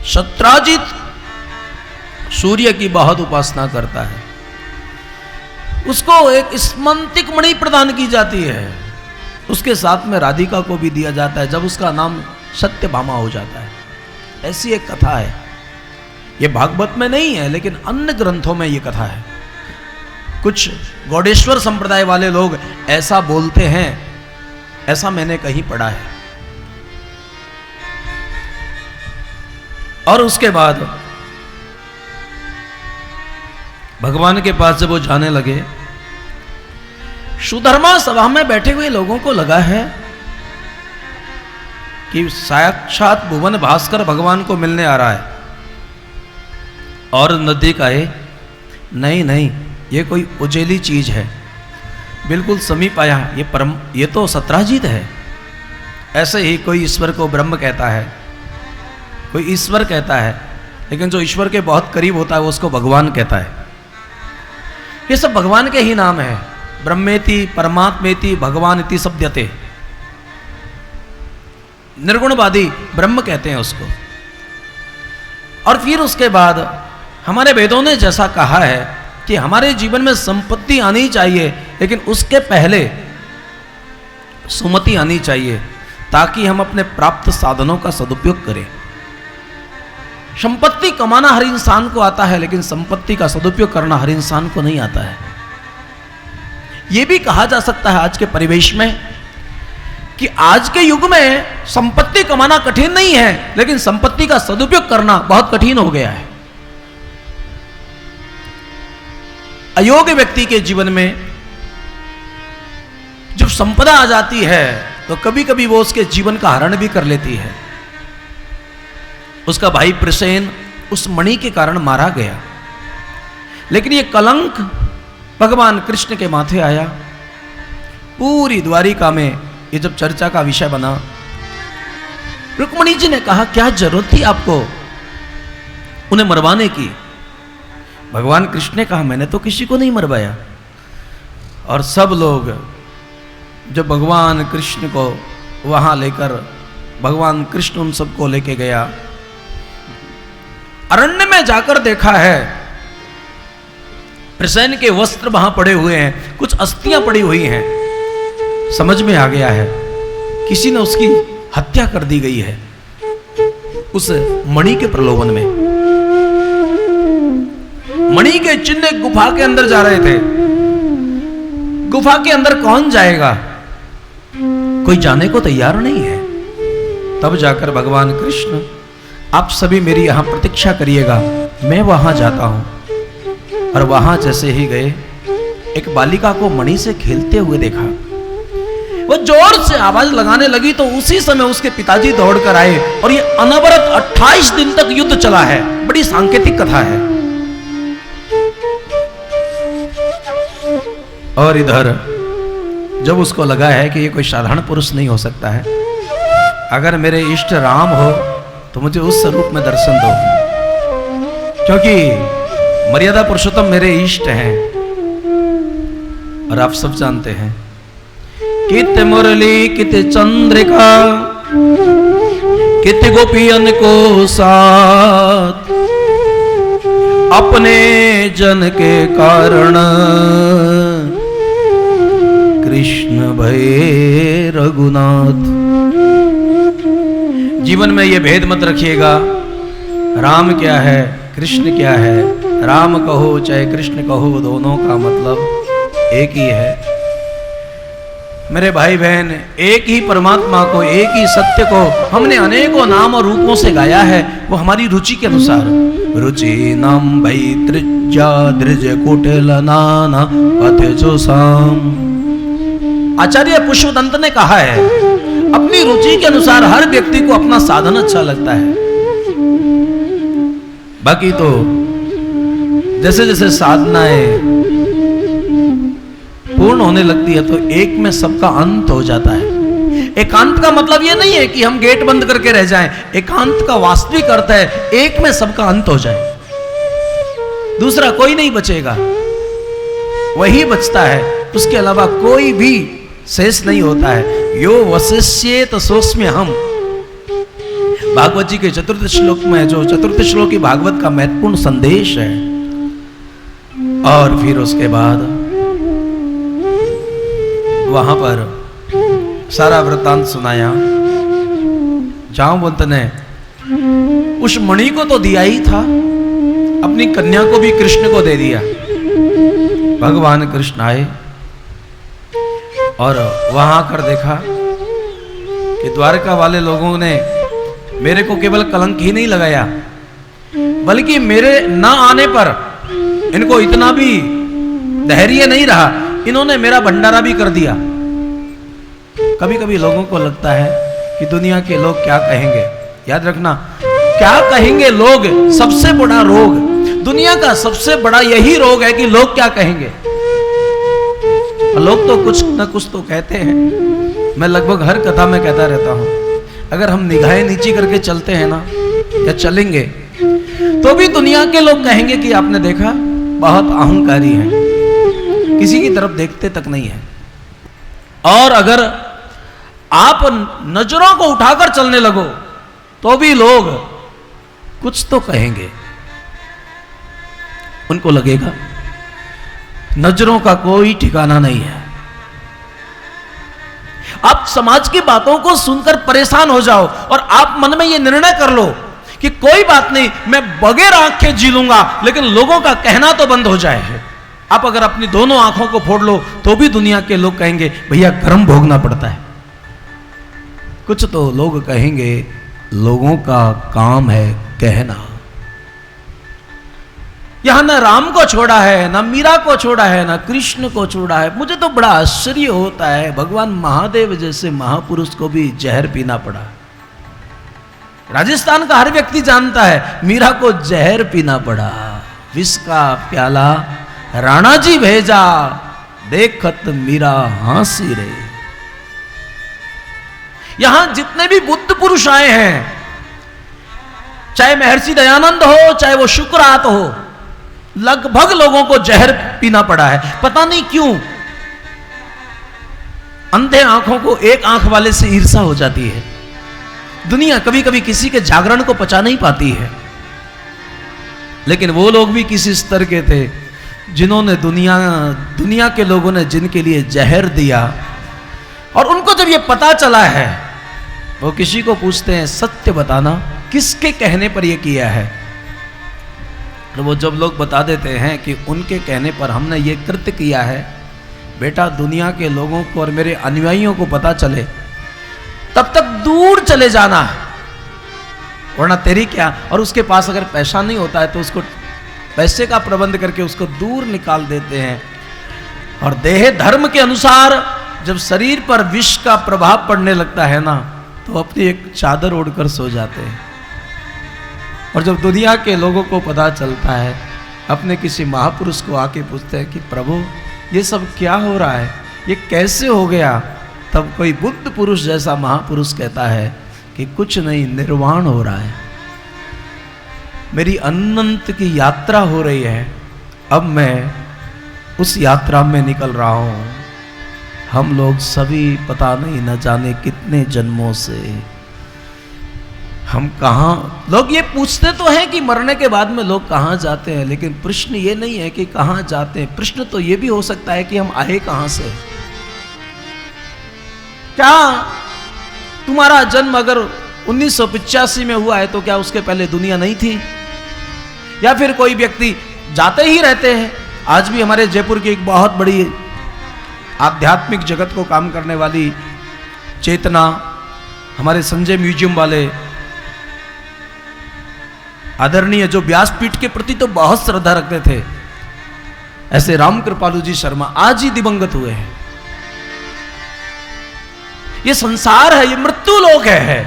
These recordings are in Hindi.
सत्राजित सूर्य की बहुत उपासना करता है, उसको एक स्मंतिक मणि प्रदान की जाती है, उसके साथ में राधिका को भी दिया जाता है जब उसका नाम सत्यभामा हो जाता है। ऐसी एक कथा है, ये भागवत में नहीं है लेकिन अन्य ग्रंथों में ये कथा है। कुछ गौड़ेश्वर संप्रदाय वाले लोग ऐसा बोलते हैं, ऐसा मैंने कहीं पढ़ा है। और उसके बाद भगवान के पास जब वो जाने लगे, सुधर्मा सभा में बैठे हुए लोगों को लगा है कि साक्षात भुवन भास्कर भगवान को मिलने आ रहा है। और नजदीक आए, नहीं नहीं, ये कोई उजेली चीज है। बिल्कुल समीप आया, ये तो सत्राजित है। ऐसे ही कोई ईश्वर को ब्रह्म कहता है, कोई ईश्वर कहता है, लेकिन जो ईश्वर के बहुत करीब होता है वो उसको भगवान कहता है। ये सब भगवान के ही नाम है, ब्रह्मेति परमात्मेति भगवान इति शब्दते। निर्गुणवादी ब्रह्म कहते हैं उसको। और फिर उसके बाद हमारे वेदों ने जैसा कहा है कि हमारे जीवन में संपत्ति आनी चाहिए, लेकिन उसके पहले सुमति आनी चाहिए ताकि हम अपने प्राप्त साधनों का सदुपयोग करें। संपत्ति कमाना हर इंसान को आता है, लेकिन संपत्ति का सदुपयोग करना हर इंसान को नहीं आता है। यह भी कहा जा सकता है आज के परिवेश में कि आज के युग में संपत्ति कमाना कठिन नहीं है, लेकिन संपत्ति का सदुपयोग करना बहुत कठिन हो गया है। अयोग्य व्यक्ति के जीवन में जब संपदा आ जाती है तो कभी कभी वो उसके जीवन का हरण भी कर लेती है। उसका भाई प्रसेन उस मणि के कारण मारा गया, लेकिन ये कलंक भगवान कृष्ण के माथे आया। पूरी द्वारिका में ये जब चर्चा का विषय बना, रुक्मिणी जी ने कहा क्या जरूरत थी आपको उन्हें मरवाने की। भगवान कृष्ण ने कहा मैंने तो किसी को नहीं मरवाया। और सब लोग जब भगवान कृष्ण को वहां लेकर, भगवान कृष्ण उन सबको लेके गया, अरण्य में जाकर देखा है प्रसेन के वस्त्र वहां पड़े हुए हैं, कुछ अस्थियां पड़ी हुई हैं। समझ में आ गया है किसी ने उसकी हत्या कर दी गई है उस मणि के प्रलोभन में। मणि के चिन्ह गुफा के अंदर जा रहे थे। गुफा के अंदर कौन जाएगा, कोई जाने को तैयार नहीं है। तब जाकर भगवान कृष्ण, आप सभी मेरी यहां प्रतीक्षा करिएगा, मैं वहां जाता हूं। और वहां जैसे ही गए, एक बालिका को मणि से खेलते हुए देखा। वो जोर से आवाज लगाने लगी तो उसी समय उसके पिताजी दौड़कर आए और ये अनवरत 28 दिन तक युद्ध चला है। बड़ी सांकेतिक कथा है। और इधर जब उसको लगा है कि ये कोई साधारण पुरुष नहीं हो सकता है, अगर मेरे इष्ट राम हो तो मुझे उस स्वरूप में दर्शन दो, क्योंकि मर्यादा पुरुषोत्तम मेरे इष्ट हैं। और आप सब जानते हैं, कित मुरली कित चंद्रिका कित गोपियन को साथ, अपने जन के कारण कृष्ण भये रघुनाथ। जीवन में ये भेद मत रखिएगा, राम क्या है कृष्ण क्या है। राम कहो चाहे कृष्ण कहो, दोनों का मतलब एक ही है। मेरे भाई बहन, एक ही परमात्मा को, एक ही सत्य को हमने अनेकों नाम और रूपों से गाया है, वो हमारी रुचि के अनुसार। रुचि नाम भई त्रिज्या द्रिज कुटिल नाना पथ जो साम। आचार्य पुष्पदंत ने कहा है, अपनी रुचि के अनुसार हर व्यक्ति को अपना साधन अच्छा लगता है। बाकी तो जैसे जैसे साधनाएं पूर्ण होने लगती है तो एक में सबका अंत हो जाता है। एकांत का मतलब यह नहीं है कि हम गेट बंद करके रह जाएं। एकांत का वास्तविक अर्थ है एक में सबका अंत हो जाए, दूसरा कोई नहीं बचेगा, वही बचता है, उसके अलावा कोई भी शेष नहीं होता है। यो वशिष्येत सोस्म्य हम। भागवत जी के चतुर्थ श्लोक में, जो चतुर्थ श्लोक की भागवत का महत्वपूर्ण संदेश है। और फिर उसके बाद वहां पर सारा वृत्तांत सुनाया। जांबवंत ने उस मणि को तो दिया ही था, अपनी कन्या को भी कृष्ण को दे दिया। भगवान कृष्ण आए और वहां कर देखा कि द्वारका वाले लोगों ने मेरे को केवल कलंक ही नहीं लगाया, बल्कि मेरे न आने पर इनको इतना भी धैर्य नहीं रहा, इन्होंने मेरा भंडारा भी कर दिया। कभी कभी लोगों को लगता है कि दुनिया के लोग क्या कहेंगे। याद रखना, क्या कहेंगे लोग सबसे बड़ा रोग, दुनिया का सबसे बड़ा यही रोग है कि लोग क्या कहेंगे। लोग तो कुछ न कुछ तो कहते हैं। मैं लगभग हर कथा में कहता रहता हूं, अगर हम निगाहें नीची करके चलते हैं ना, या चलेंगे, तो भी दुनिया के लोग कहेंगे कि आपने देखा बहुत अहंकारी है, किसी की तरफ देखते तक नहीं है। और अगर आप नजरों को उठाकर चलने लगो तो भी लोग कुछ तो कहेंगे। उनको लगेगा नजरों का कोई ठिकाना नहीं है। आप समाज की बातों को सुनकर परेशान हो जाओ और आप मन में यह निर्णय कर लो कि कोई बात नहीं, मैं बगैर आंख के जी लूंगा, लेकिन लोगों का कहना तो बंद हो जाए। आप अगर अपनी दोनों आंखों को फोड़ लो तो भी दुनिया के लोग कहेंगे भैया गर्म भोगना पड़ता है। कुछ तो लोग कहेंगे, लोगों का काम है कहना। यहां ना राम को छोड़ा है, ना मीरा को छोड़ा है, ना कृष्ण को छोड़ा है। मुझे तो बड़ा आश्चर्य होता है, भगवान महादेव जैसे महापुरुष को भी जहर पीना पड़ा। राजस्थान का हर व्यक्ति जानता है मीरा को जहर पीना पड़ा। विष का प्याला राणा जी भेजा, देखत मीरा हंसी रे। यहां जितने भी बुद्ध पुरुष आए हैं, चाहे महर्षि दयानंद हो, चाहे वो शुक्रात हो, लगभग लोगों को जहर पीना पड़ा है। पता नहीं क्यों अंधे आंखों को एक आंख वाले से ईर्ष्या हो जाती है। दुनिया कभी कभी किसी के जागरण को पचा नहीं पाती है, लेकिन वो लोग भी किसी स्तर के थे जिन्होंने दुनिया के लोगों ने जिनके लिए जहर दिया। और उनको जब ये पता चला है, वो किसी को पूछते हैं सत्य बताना, किसके कहने पर ये किया है। तो वो जब लोग बता देते हैं कि उनके कहने पर हमने ये कृत्य किया है, बेटा दुनिया के लोगों को और मेरे अनुयायियों को पता चले तब तक दूर चले जाना, वरना तेरी क्या। और उसके पास अगर पैसा नहीं होता है तो उसको पैसे का प्रबंध करके उसको दूर निकाल देते हैं। और देह धर्म के अनुसार जब शरीर पर विष का प्रभाव पड़ने लगता है ना, तो अपनी एक चादर ओढ़कर सो जाते हैं। और जब दुनिया के लोगों को पता चलता है, अपने किसी महापुरुष को आके पूछते हैं कि प्रभु ये सब क्या हो रहा है, ये कैसे हो गया, तब कोई बुद्ध पुरुष जैसा महापुरुष कहता है कि कुछ नहीं, निर्वाण हो रहा है, मेरी अनंत की यात्रा हो रही है, अब मैं उस यात्रा में निकल रहा हूं। हम लोग सभी पता नहीं न जाने कितने जन्मों से हम कहां, लोग ये पूछते तो हैं कि मरने के बाद में लोग कहां जाते हैं, लेकिन प्रश्न ये नहीं है कि कहां जाते हैं। प्रश्न तो ये भी हो सकता है कि हम आए कहां से। क्या तुम्हारा जन्म अगर 1985 में हुआ है तो क्या उसके पहले दुनिया नहीं थी? या फिर कोई व्यक्ति जाते ही रहते हैं। आज भी हमारे जयपुर की एक बहुत बड़ी आध्यात्मिक जगत को काम करने वाली चेतना, हमारे संजय म्यूजियम वाले आदरणीय, जो व्यासपीठ के प्रति तो बहुत श्रद्धा रखते थे, ऐसे राम कृपालु जी शर्मा आज ही दिवंगत हुए हैं। ये संसार है, ये मृत्यु लोक है।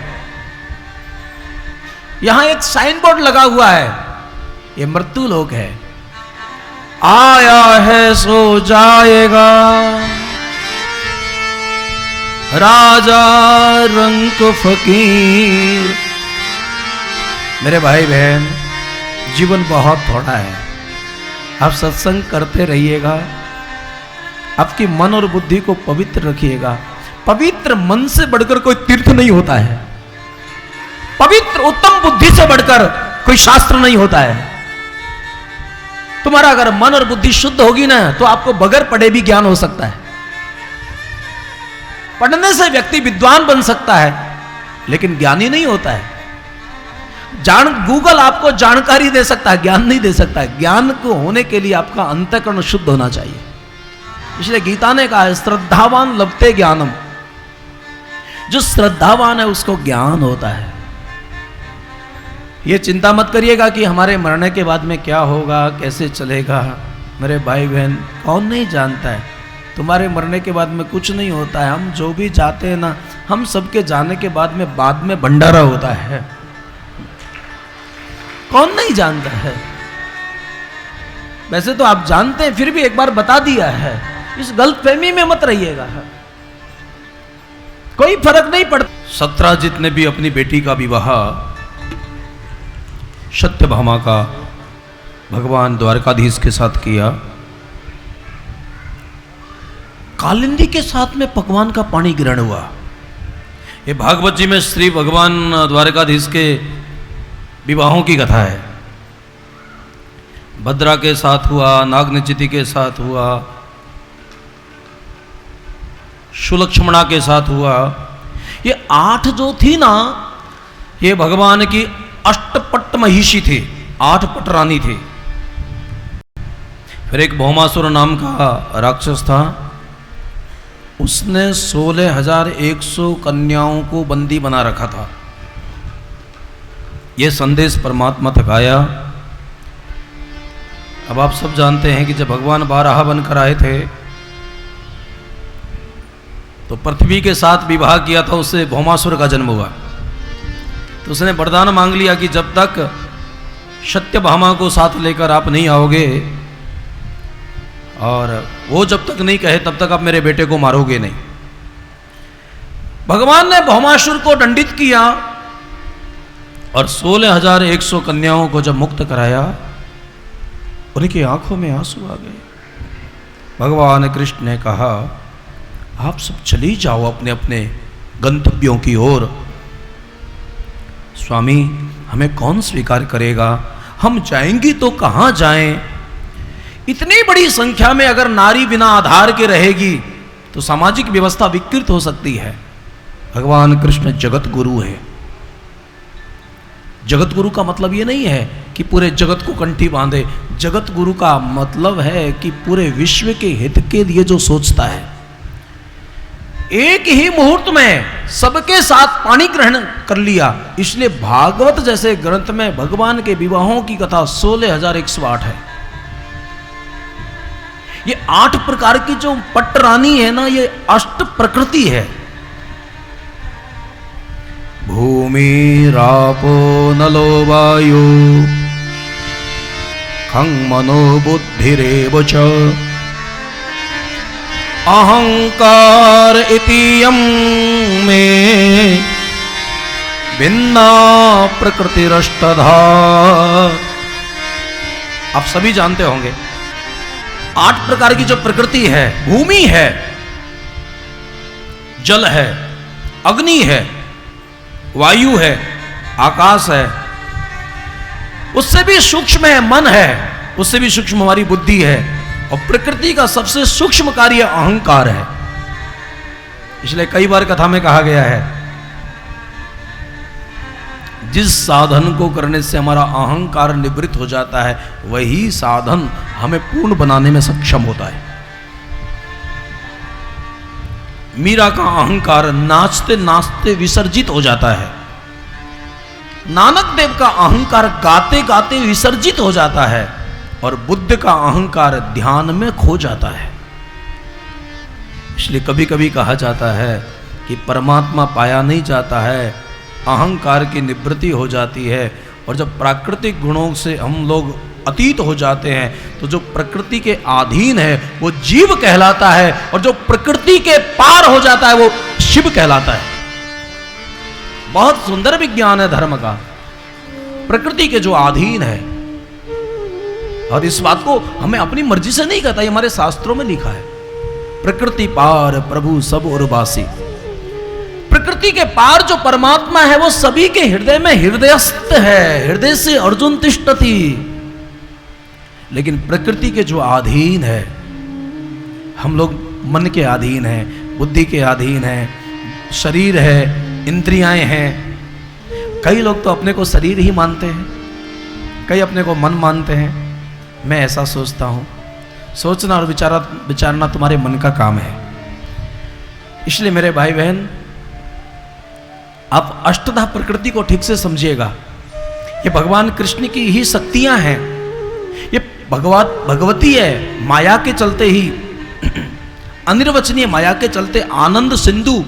यहां एक साइन बोर्ड लगा हुआ है, ये मृत्यु लोक है। आया है सो जाएगा, राजा रंक फकीर। मेरे भाई बहन, जीवन बहुत थोड़ा है। आप सत्संग करते रहिएगा, आपकी मन और बुद्धि को पवित्र रखिएगा। पवित्र मन से बढ़कर कोई तीर्थ नहीं होता है। पवित्र उत्तम बुद्धि से बढ़कर कोई शास्त्र नहीं होता है। तुम्हारा अगर मन और बुद्धि शुद्ध होगी ना तो आपको बगैर पढ़े भी ज्ञान हो सकता है। पढ़ने से व्यक्ति विद्वान बन सकता है लेकिन ज्ञानी नहीं होता है। गूगल आपको जानकारी दे सकता है, ज्ञान नहीं दे सकता है। ज्ञान को होने के लिए आपका अंतःकरण शुद्ध होना चाहिए। इसलिए गीता ने कहा है श्रद्धावान लभते ज्ञानम, जो श्रद्धावान है उसको ज्ञान होता है। ये चिंता मत करिएगा कि हमारे मरने के बाद में क्या होगा, कैसे चलेगा। मेरे भाई बहन, कौन नहीं जानता है तुम्हारे मरने के बाद में कुछ नहीं होता है। हम जो भी जाते हैं ना, हम सबके जाने के बाद में भंडारा होता है। कौन नहीं जानता है? वैसे तो आप जानते हैं, फिर भी एक बार बता दिया है। इस गलतफहमी में मत रहिएगा, कोई फर्क नहीं पड़ता। सत्यजित ने भी अपनी बेटी का विवाह सत्यभामा का भगवान द्वारकाधीश के साथ किया। कालिंदी के साथ में भगवान का पानी ग्रहण हुआ। ये भागवत जी में श्री भगवान द्वारकाधीश के विवाहों की कथा है। भद्रा के साथ हुआ, नागनिचिति के साथ हुआ, सुलक्ष्मणा के साथ हुआ। ये 8 जो थी ना, ये भगवान की अष्टपट महिषी थी, 8 पट रानी थी। फिर एक भौमासुर नाम का राक्षस था, उसने 16,100 कन्याओं को बंदी बना रखा था। यह संदेश परमात्मा तक आया। अब आप सब जानते हैं कि जब भगवान बारहा बनकर आए थे तो पृथ्वी के साथ विवाह किया था, उससे भौमासुर का जन्म हुआ। तो उसने वरदान मांग लिया कि जब तक सत्यभामा को साथ लेकर आप नहीं आओगे और वो जब तक नहीं कहे तब तक आप मेरे बेटे को मारोगे नहीं। भगवान ने भौमासुर को दंडित किया और 16,100 कन्याओं को जब मुक्त कराया, उनकी आंखों में आंसू आ गए। भगवान कृष्ण ने कहा, आप सब चली जाओ अपने अपने गंतव्यों की ओर। स्वामी, हमें कौन स्वीकार करेगा? हम जाएंगी तो कहां जाएं? इतनी बड़ी संख्या में अगर नारी बिना आधार के रहेगी तो सामाजिक व्यवस्था विकृत हो सकती है। भगवान कृष्ण जगत गुरु है। जगत गुरु का मतलब ये नहीं है कि पूरे जगत को कंठी बांधे। जगत गुरु का मतलब है कि पूरे विश्व के हित के लिए जो सोचता है। एक ही मुहूर्त में सबके साथ पानी ग्रहण कर लिया। इसलिए भागवत जैसे ग्रंथ में भगवान के विवाहों की कथा 16,108 है। ये 8 प्रकार की जो पट रानी है ना, ये अष्ट प्रकृति है। भूमि रापो नलो वायु खं मनो बुद्धिरेव च अहंकार इतियं में भिन्ना प्रकृतिरष्टधा। आप सभी जानते होंगे 8 प्रकार की जो प्रकृति है, भूमि है, जल है, अग्नि है, वायु है, आकाश है, उससे भी सूक्ष्म है मन है, उससे भी सूक्ष्म हमारी बुद्धि है, और प्रकृति का सबसे सूक्ष्म कार्य अहंकार है। इसलिए कई बार कथा में कहा गया है, जिस साधन को करने से हमारा अहंकार निवृत्त हो जाता है वही साधन हमें पूर्ण बनाने में सक्षम होता है। मीरा का अहंकार नाचते नाचते विसर्जित हो जाता है। नानक देव का अहंकार गाते गाते विसर्जित हो जाता है, और बुद्ध का अहंकार ध्यान में खो जाता है। इसलिए कभी कभी कहा जाता है कि परमात्मा पाया नहीं जाता है, अहंकार की निवृत्ति हो जाती है। और जब प्राकृतिक गुणों से हम लोग अतीत हो जाते हैं तो जो प्रकृति के अधीन है वो जीव कहलाता है, और जो प्रकृति के पार हो जाता है वो शिव कहलाता है। बहुत सुंदर विज्ञान है धर्म का, प्रकृति के जो अधीन है। और इस बात को हमें अपनी मर्जी से नहीं कहता, ये हमारे शास्त्रों में लिखा है। प्रकृति पार प्रभु सब और वासी। प्रकृति के पार जो परमात्मा है वो सभी के हृदय में हृदयस्थ है, हृदय से अर्जुन तिष्ठति। लेकिन प्रकृति के जो अधीन है, हम लोग मन के अधीन हैं, बुद्धि के अधीन हैं, शरीर है, इंद्रियाएं हैं। कई लोग तो अपने को शरीर ही मानते हैं, कई अपने को मन मानते हैं। मैं ऐसा सोचता हूँ, सोचना और विचारना तुम्हारे मन का काम है। इसलिए मेरे भाई बहन, आप अष्टधा प्रकृति को ठीक से समझिएगा। ये भगवान कृष्ण की ही शक्तियां हैं, ये भगवती है। माया के चलते ही, अनिर्वचनीय माया के चलते आनंद सिंधु,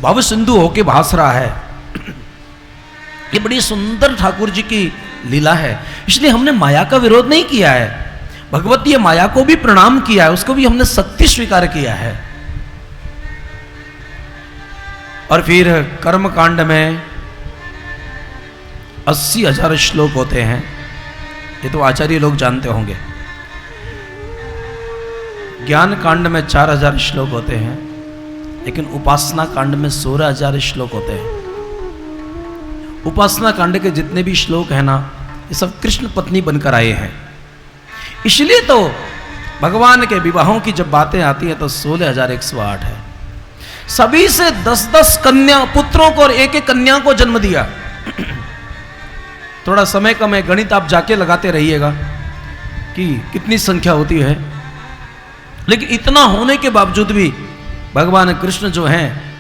भव सिंधु होके भास रहा है। ये बड़ी सुंदर ठाकुर जी की लीला है। इसलिए हमने माया का विरोध नहीं किया है, भगवती माया को भी प्रणाम किया है, उसको भी हमने शक्ति स्वीकार किया है। और फिर कर्म कांड में 80,000 श्लोक होते हैं, ये तो आचार्य लोग जानते होंगे। ज्ञान कांड में 4,000 श्लोक होते हैं, लेकिन उपासना कांड में 16,000 श्लोक होते हैं। उपासना कांड के जितने भी श्लोक हैं ना, ये सब कृष्ण पत्नी बनकर आए हैं। इसलिए तो भगवान के विवाहों की जब बातें आती हैं तो 16,108 है। सभी से 10-10 कन्या पुत्रों को और एक-एक कन्या को जन्म दिया। थोड़ा समय कम है, गणित आप जाके लगाते रहिएगा कि कितनी संख्या होती है। लेकिन इतना होने के बावजूद भी भगवान कृष्ण जो हैं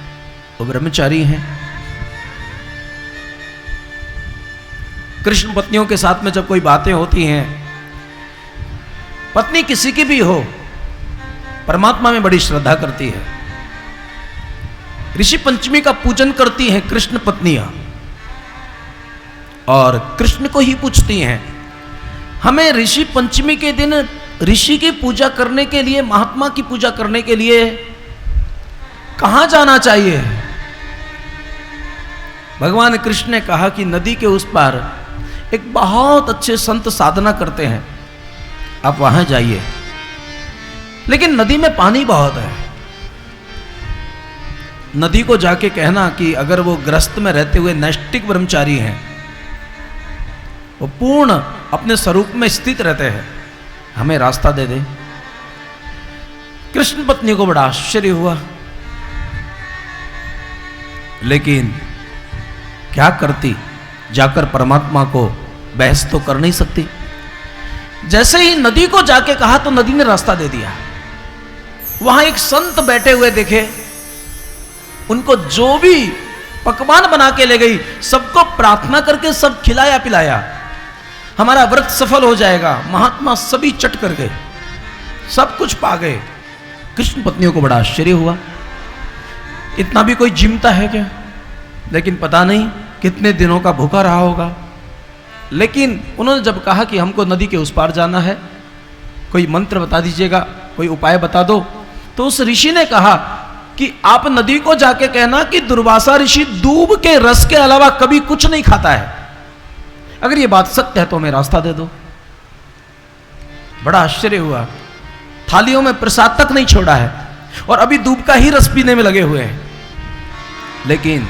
वो ब्रह्मचारी हैं। कृष्ण पत्नियों के साथ में जब कोई बातें होती हैं, पत्नी किसी की भी हो, परमात्मा में बड़ी श्रद्धा करती है। ऋषि पंचमी का पूजन करती हैं कृष्ण पत्नियां और कृष्ण को ही पूछती हैं। हमें ऋषि पंचमी के दिन ऋषि की पूजा करने के लिए, महात्मा की पूजा करने के लिए कहां जाना चाहिए? भगवान कृष्ण ने कहा कि नदी के उस पार एक बहुत अच्छे संत साधना करते हैं, आप वहां जाइए। लेकिन नदी में पानी बहुत है। नदी को जाके कहना कि अगर वो ग्रस्त में रहते हुए नैष्टिक ब्रह्मचारी हैं, वो पूर्ण अपने स्वरूप में स्थित रहते हैं, हमें रास्ता दे दे। कृष्ण पत्नी को बड़ा आश्चर्य हुआ, लेकिन क्या करती? जाकर परमात्मा को बहस तो कर नहीं सकती। जैसे ही नदी को जाके कहा तो नदी ने रास्ता दे दिया। वहां एक संत बैठे हुए देखे, उनको जो भी पकवान बना के ले गई, सबको प्रार्थना करके सब खिलाया पिलाया, हमारा व्रत सफल हो जाएगा। महात्मा सभी चट कर गए, सब कुछ पा गए। कृष्ण पत्नियों को बड़ा आश्चर्य हुआ, इतना भी कोई जिमता है क्या? लेकिन पता नहीं कितने दिनों का भूखा रहा होगा। लेकिन उन्होंने जब कहा कि हमको नदी के उस पार जाना है, कोई मंत्र बता दीजिएगा, कोई उपाय बता दो, तो उस ऋषि ने कहा कि आप नदी को जाके कहना कि दुर्वासा ऋषि दूब के रस के अलावा कभी कुछ नहीं खाता है। अगर ये बात सत्य है तो हमें रास्ता दे दो। बड़ा आश्चर्य हुआ, थालियों में प्रसाद तक नहीं छोड़ा है और अभी दूब का ही रस पीने में लगे हुए हैं। लेकिन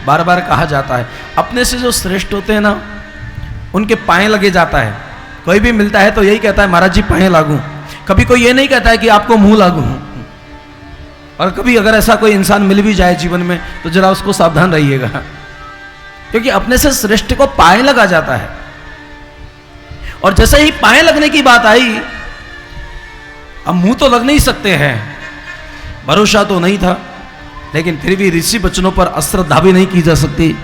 बार बार कहा जाता है, अपने से जो श्रेष्ठ होते हैं ना, उनके पाए लगे जाता है। कोई भी मिलता है तो यही कहता है महाराज जी पाए लागू, कभी कोई ये नहीं कहता है कि आपको मुंह लागू। और कभी अगर ऐसा कोई इंसान मिल भी जाए जीवन में तो जरा उसको सावधान रहिएगा, क्योंकि अपने से श्रेष्ठ को पाए लगा जाता है। और जैसे ही पाए लगने की बात आई, अब मुंह तो लग नहीं सकते हैं, भरोसा तो नहीं था, लेकिन फिर भी ऋषि बचनों पर अश्रद्धा भी नहीं की जा सकती।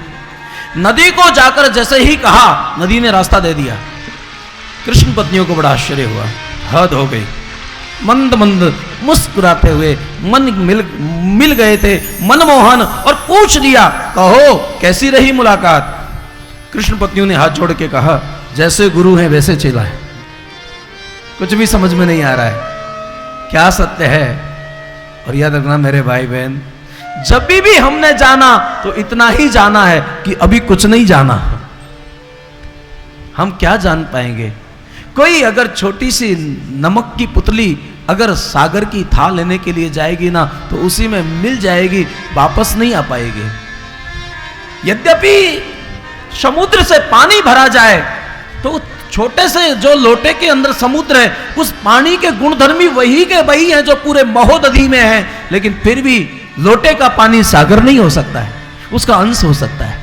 नदी को जाकर जैसे ही कहा, नदी ने रास्ता दे दिया। कृष्ण पत्नियों को बड़ा आश्चर्य हुआ, हद हो गई। मंद मंद मुस्कुराते हुए मन मिल गए थे मनमोहन, और पूछ लिया, कहो कैसी रही मुलाकात? कृष्ण पत्नियों ने हाथ जोड़ के कहा, जैसे गुरु हैं वैसे चेला है। कुछ भी समझ में नहीं आ रहा है क्या सत्य है। और याद रखना मेरे भाई बहन, जब भी हमने जाना तो इतना ही जाना है कि अभी कुछ नहीं जाना। हम क्या जान पाएंगे? कोई अगर छोटी सी नमक की पुतली अगर सागर की थाल लेने के लिए जाएगी ना तो उसी में मिल जाएगी, वापस नहीं आ पाएगी। यद्यपि समुद्र से पानी भरा जाए तो छोटे से जो लोटे के अंदर समुद्र है, उस पानी के गुणधर्मी वही के वही हैं जो पूरे महोदधि में हैं, लेकिन फिर भी लोटे का पानी सागर नहीं हो सकता है, उसका अंश हो सकता है।